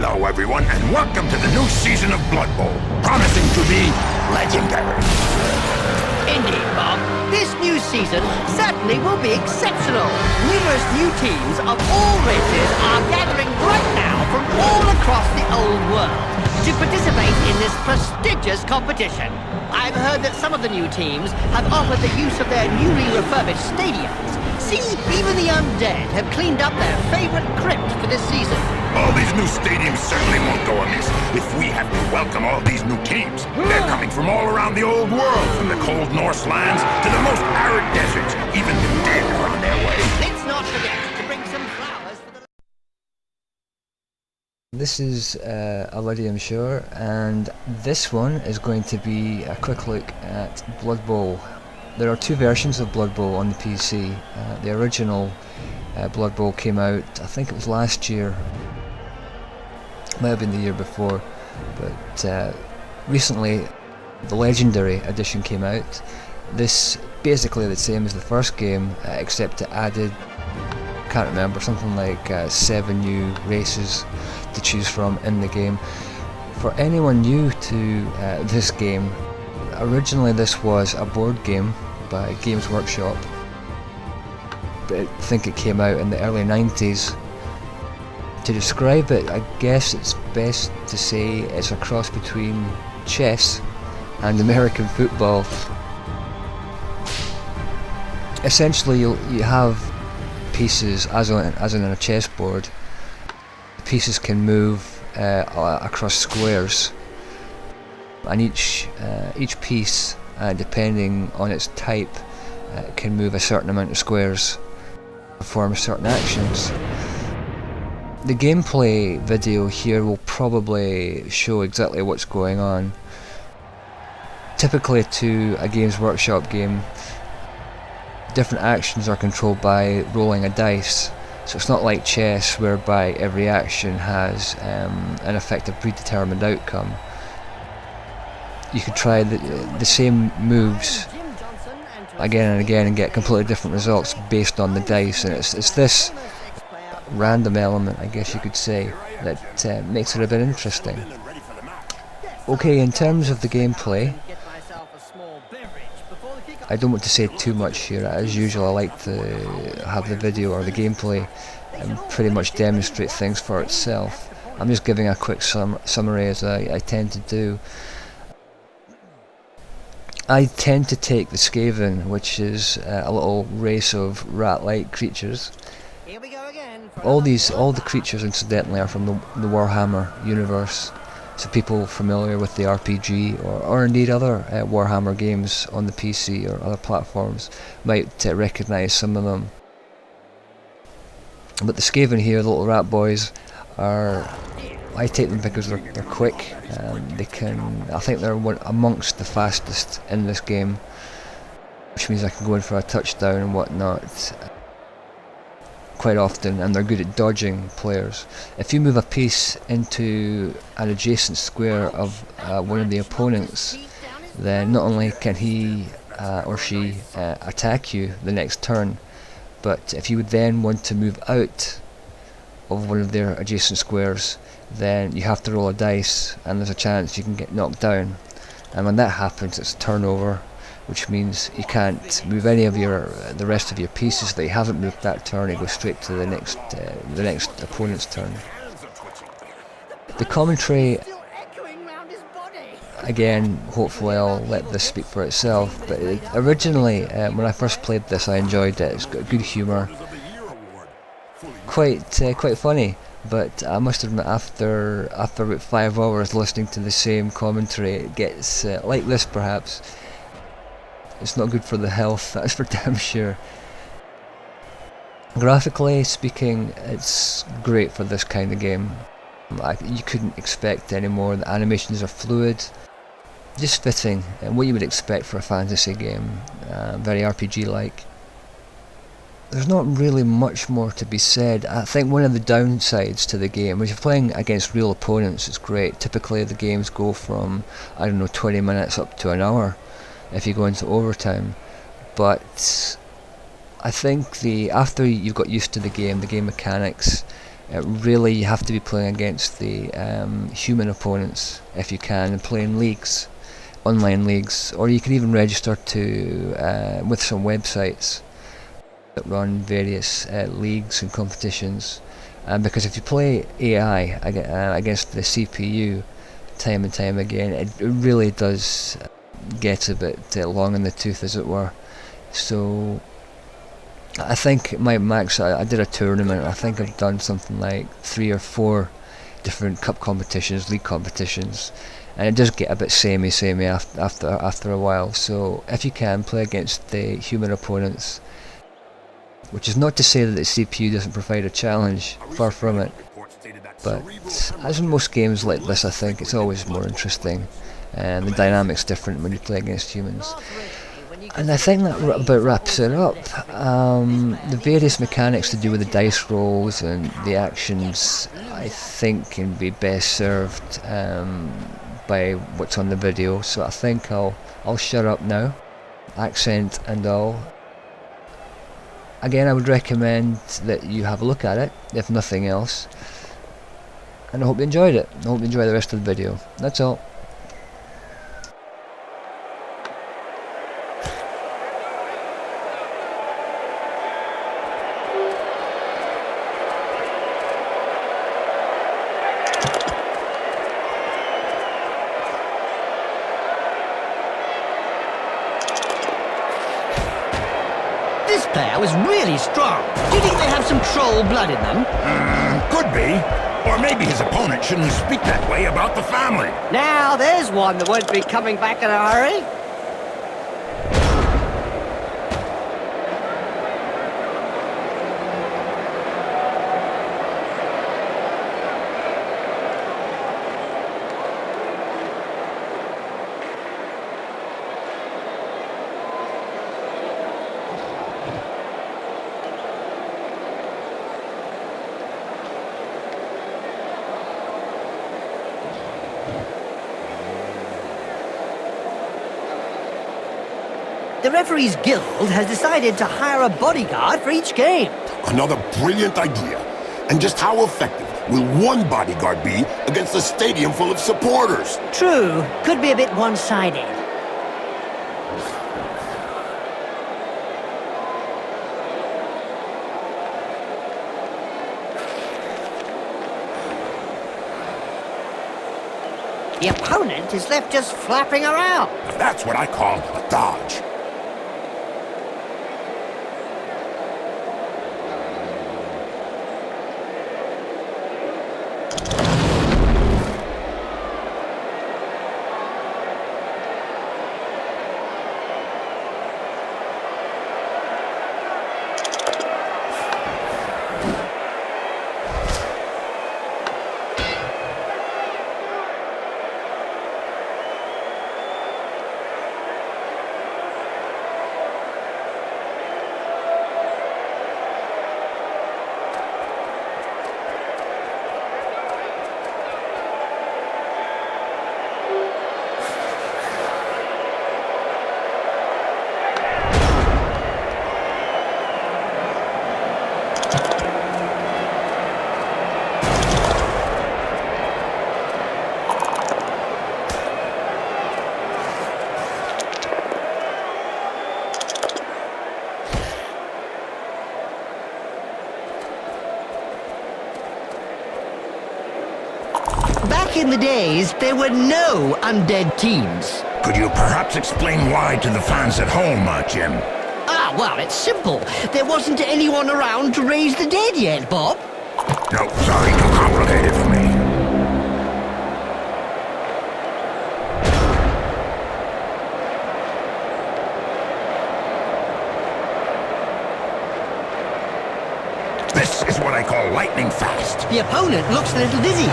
Hello everyone, and welcome to the new season of Blood Bowl, promising to be legendary. Indeed, Bob. This new season certainly will be exceptional. Numerous new teams of all races are gathering right now from all across the old world to participate in this prestigious competition. I've heard that some of the new teams have offered the use of their newly refurbished stadiums. See, even the undead have cleaned up their favorite crypt for this season. All these new stadiums certainly won't go amiss if we have to welcome all these new teams. They're coming from all around the old world, from the cold Norse lands to the most arid deserts. Even the dead are on their way. Let's not forget to bring some flowers for the... This is Iridium Shore, and this one is going to be a quick look at Blood Bowl. There are two versions of Blood Bowl on the PC. The original Blood Bowl came out, I think it was last year, might have been the year before, but recently the Legendary edition came out. This basically the same as the first game, except it added, can't remember, something like 7 new races to choose from in the game. For anyone new to this game, originally this was a board game by Games Workshop, but I think it came out in the early 90s. To describe it, I guess it's best to say it's a cross between chess and American football. Essentially you have pieces as in a chessboard. Pieces can move across squares, and each piece, depending on its type, can move a certain amount of squares, perform certain actions. The gameplay video here will probably show exactly what's going on. Typically to a Games Workshop game, different actions are controlled by rolling a dice. So it's not like chess whereby every action has an effective predetermined outcome. You could try the same moves again and again and get completely different results based on the dice, and it's this random element, I guess you could say, that makes it a bit interesting. Okay, in terms of the gameplay, I don't want to say too much here. As usual, I like to have the video or the gameplay and pretty much demonstrate things for itself. I'm just giving a quick summary as I tend to do. I tend to take the Skaven, which is a little race of rat-like creatures. All the creatures, incidentally, are from the Warhammer universe. So people familiar with the RPG or indeed other Warhammer games on the PC or other platforms might recognise some of them. But the Skaven here, the little rat boys, I take them because they're quick. I think they're amongst the fastest in this game, which means I can go in for a touchdown and whatnot quite often, and they're good at dodging players. If you move a piece into an adjacent square of one of the opponents, then not only can he or she attack you the next turn, but if you would then want to move out of one of their adjacent squares, then you have to roll a dice and there's a chance you can get knocked down. And when that happens, it's turnover, which means you can't move any of the rest of your pieces that you haven't moved that turn. You go straight to the next opponent's turn. The commentary, again, hopefully I'll let this speak for itself, but originally when I first played this I enjoyed it. It's got good humour, quite funny, but I must admit after about 5 hours listening to the same commentary, it gets like this perhaps. It's not good for the health, that's for damn sure. Graphically speaking, it's great for this kind of game. You couldn't expect any more. The animations are fluid, just fitting, and what you would expect for a fantasy game, very RPG-like. There's not really much more to be said. I think one of the downsides to the game, if you're playing against real opponents, it's great. Typically the games go from, 20 minutes up to an hour if you go into overtime, but I think after you've got used to the game mechanics, Really, you have to be playing against the human opponents if you can, and playing leagues, online leagues, or you can even register to with some websites that run various leagues and competitions. Because if you play AI against the CPU time and time again, it really does get a bit long in the tooth, as it were. So I think my max, I did a tournament. I think I've done something like 3 or 4 different cup competitions, league competitions, and it does get a bit samey after a while. So if you can, play against the human opponents, which is not to say that the CPU doesn't provide a challenge, far from it. But as in most games like this, I think it's always more interesting, and the dynamic's different when you play against humans. And I think that about wraps it up. The various mechanics to do with the dice rolls and the actions, I think, can be best served by what's on the video. So I think I'll shut up now, accent and all. Again, I would recommend that you have a look at it, if nothing else. And I hope you enjoyed it. I hope you enjoy the rest of the video. That's all. This player was really strong. Do you think they have some troll blood in them? Could be. Or maybe his opponent shouldn't speak that way about the family. Now, there's one that won't be coming back in a hurry. The referees guild has decided to hire a bodyguard for each game. Another brilliant idea. And just how effective will one bodyguard be against a stadium full of supporters? True, could be a bit one-sided. The opponent is left just flapping around. That's what I call a dodge. Back in the days, there were no undead teams. Could you perhaps explain why to the fans at home, Jim? Ah, well, it's simple. There wasn't anyone around to raise the dead yet, Bob. No, sorry, too complicated for me. This is what I call lightning fast. The opponent looks a little dizzy.